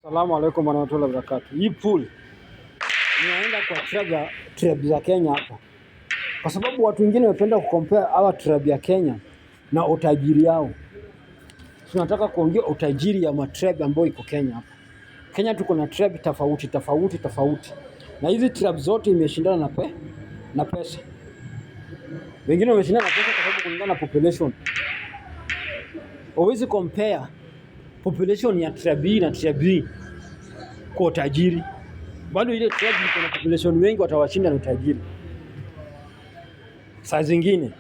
Salamu alaikum warahmatullahi wabarakatuh. Hii pool inaenda kwa tribe za Kenya hapa, kwa sababu watu wengine wapenda kucompare hawa tribe ya Kenya na utajiri yao. Tunataka kuongea utajiri ya matribe ambayo iko Kenya hapa. Kenya tuko na tribe tofauti, na hizi tribe zote imeshindana na pesa. Wengine wameshindana na pesa kwa sababu kulingana na population. Huwezi compare population ya tribe hii na tribe hii kwa utajiri. Bado ile tribe iko na population wengi watawashinda na utajiri. Saa zingine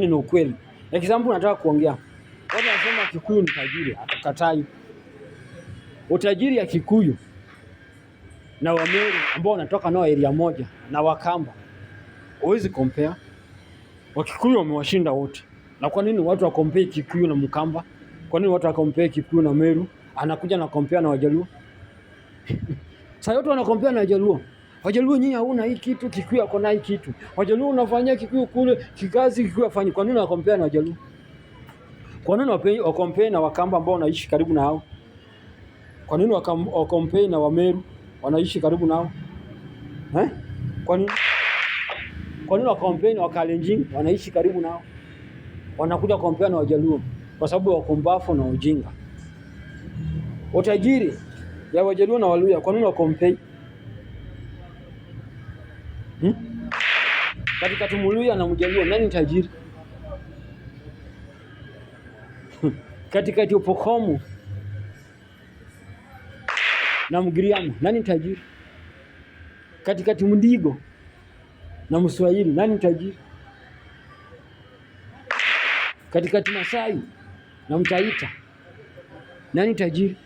ni ukweli. Example nataka kuongea. Watu wanasema Kikuyu ni tajiri, atakatai. Utajiri ya Kikuyu na Wameru ambao wanatoka nao area moja na Wakamba, huwezi compare. Wakikuyu wamewashinda wote. Na kwa nini watu wa compare Kikuyu na Mkamba? Kwa nini watu wa compare Kikuyu na Meru? Anakuja na compare na Wajaluo. Sasa yote wana compare na Wajaluo. Wajaluo nyinyi hauna hii kitu, Kikuyu ako na hii kitu. Wajaluo unafanyia Kikuyu kule, kikazi Kikuyu afanye. Kwa nini wana compare na Wajaluo? Kwa nini wa compare na Wakamba ambao wanaishi karibu na hao? Kwa nini wa compare na Wameru wanaishi karibu nao? Kwa nini? Kwa nini wa compare na Wakalenjin wanaishi karibu nao? Wanakuja compare na Wajaluo kwa sababu ya ukumbafu na ujinga. Utajiri ya Wajaluo na Waluya, kwa nini wa compare? Katika Muluya na Mjaluo nani tajiri? Katika Upokomo na Mgiriama nani tajiri? Katika Mdigo na Mswahili nani tajiri? Katika Masai na Mtaita nani tajiri?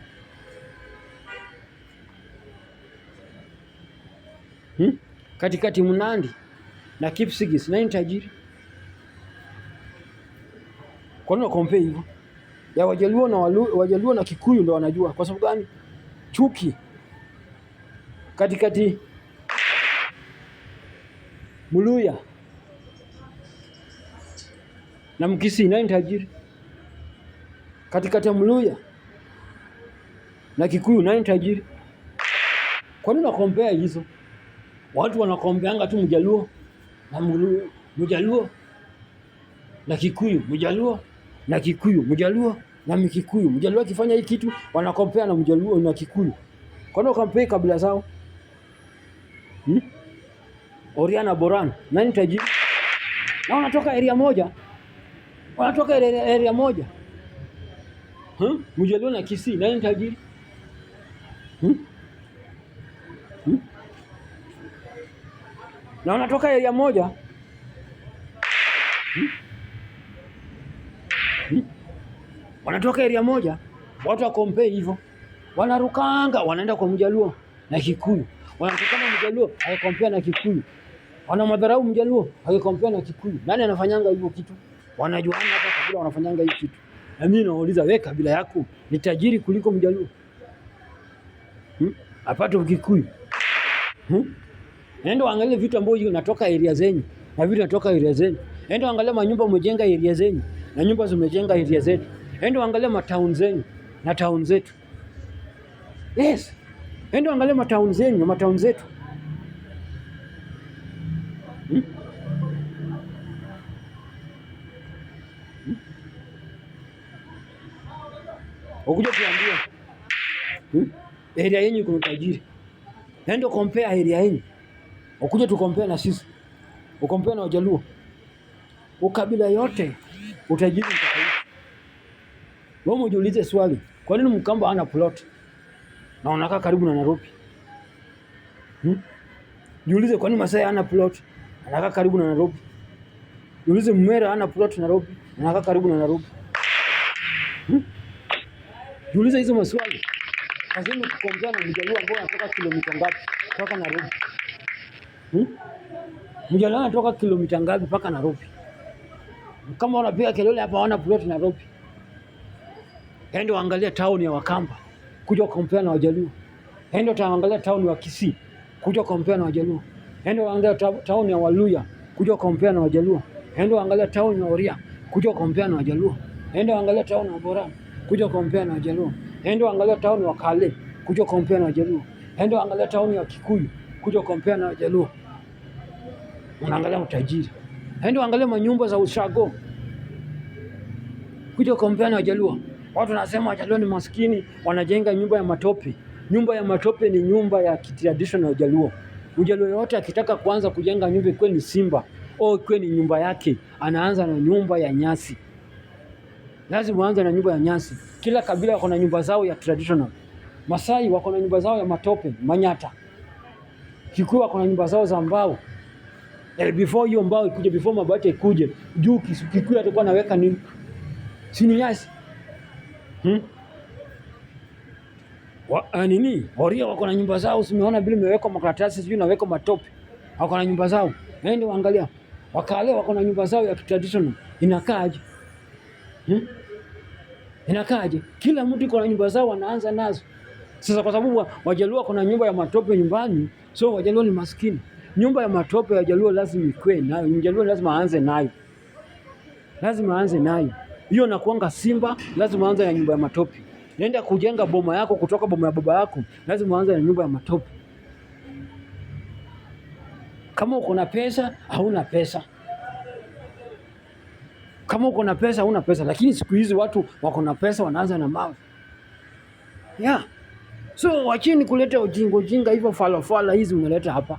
Katika Mnandi na Kipsigis nani tajiri? Kwa nini compare hivyo? Ya Wajaluo na Kikuyu ndio wanajua. Kwa sababu gani? Chuki katikati Muluya na Mkisii nani tajiri? Katikati Muluya na Kikuyu nani tajiri? Kwa nini compare hizo? Watu wanakombeanga tu Mjaluo na Mjaluo na Kikuyu, Mjaluo na Kikuyu, Mjaluo na Mkikuyu. Mjaluo akifanya hii kitu wanakompea na Mjaluo na Kikuyu. Kwa nini compare kabila zao? Oria na Boran nani tajiri? Na wanatoka area moja. Mjaluo na Kisii nani tajiri? Na wanatoka area moja. Wanatoka area moja. Watu wa compare hivyo. Wanarukanga wanaenda kwa Mjaluo na Kikuyu. Wanatokana Mjaluo haikompare na Kikuyu. Wana madharau Mjaluo haikompare na Kikuyu. Nani anafanyanga hivyo kitu? Wanajuana hapa kabila wanafanyanga hii kitu. Na mimi nauliza, wewe kabila yako ni tajiri kuliko Mjaluo? Apate Kikuyu. Nenda angalia vitu ambavyo vinatoka area zenyu na vitu vinatoka area zenyu. Nenda angalia manyumba mmejenga area zenyu na nyumba zimejenga area zetu. Nenda angalia matown zenyu na town zetu. Yes. Nenda angalia matown zenyu na matown zetu. Ukuja tuambie. Area yenu iko tajiri. Nenda compare area yenu. Ukuje tu compare na sisi. Ukompare na Wajaluo. Ukabila yote utajiri tofauti. Wewe ujiulize swali, kwa nini Mkamba hana plot na unakaa karibu na Nairobi? Jiulize kwa nini Masai hana plot anakaa karibu na Nairobi? Jiulize Mmera hana plot Nairobi anakaa karibu na Nairobi? Jiulize hizo maswali. Lazima tukompare na Mjaluo ambao anatoka kilomita ngapi kutoka Nairobi? Mjaluo anatoka kilomita ngapi mpaka Nairobi? Kama wanapiga kelele hapa hawana plot Nairobi. Endo angalia town ya Wakamba kuja compare na Wajaluo. Endo taangalia town ya Kisii kuja compare na Wajaluo. Endo angalia town ya Waluya kuja compare na Wajaluo. Endo angalia town ya Oria kuja compare na Wajaluo. Endo angalia town ya Boran kuja compare na Wajaluo. Endo angalia town ya Kale kuja compare na Wajaluo. Enda angalia tauni ya Kikuyu, kuja compare na Wajaluo. Unaangalia utajiri. Enda angalia manyumba za ushago, kuja compare na Wajaluo. Watu wanasema Wajaluo ni maskini, wanajenga nyumba ya matope. Nyumba ya matope ni nyumba ya traditional Wajaluo. Mjaluo yote akitaka kuanza kujenga nyumba ikiwa ni simba au ikiwa ni nyumba yake, anaanza na nyumba ya nyasi. Lazima aanze na nyumba ya nyasi. Kila kabila wako na nyumba zao ya traditional. Masai wako na nyumba zao ya matope, manyata. Kikuyu wako na nyumba zao za mbao. Before hiyo mbao ikuje, before mabati ikuje, juu Kikuyu atakuwa anaweka nini? Si ni nyasi. Waria wako na nyumba zao, simeona bila imewekwa makaratasi, sijui naweka matope. Wako na nyumba zao. Ndio angalia. Wakale wako na nyumba zao ya traditional. Inakaaje? Inakaaje? Kila mtu iko na nyumba zao anaanza nazo. Sasa kwa sababu Wajaluo wako na nyumba ya matope nyumbani, so Wajaluo ni maskini. Nyumba ya matope ya Wajaluo lazima ikwe nayo. Mjaluo lazima aanze nayo. Lazima aanze nayo. Hiyo nakuanga simba, lazima aanze na nyumba ya matope. Nenda kujenga boma yako kutoka boma ya baba yako, lazima aanze na nyumba ya matope. Kama uko na pesa, hauna pesa. Kama uko na pesa, hauna pesa. Lakini siku hizi watu wako na pesa wanaanza na mawe. So wachini kuleta ujinga hivyo, fala hizi unaleta hapa.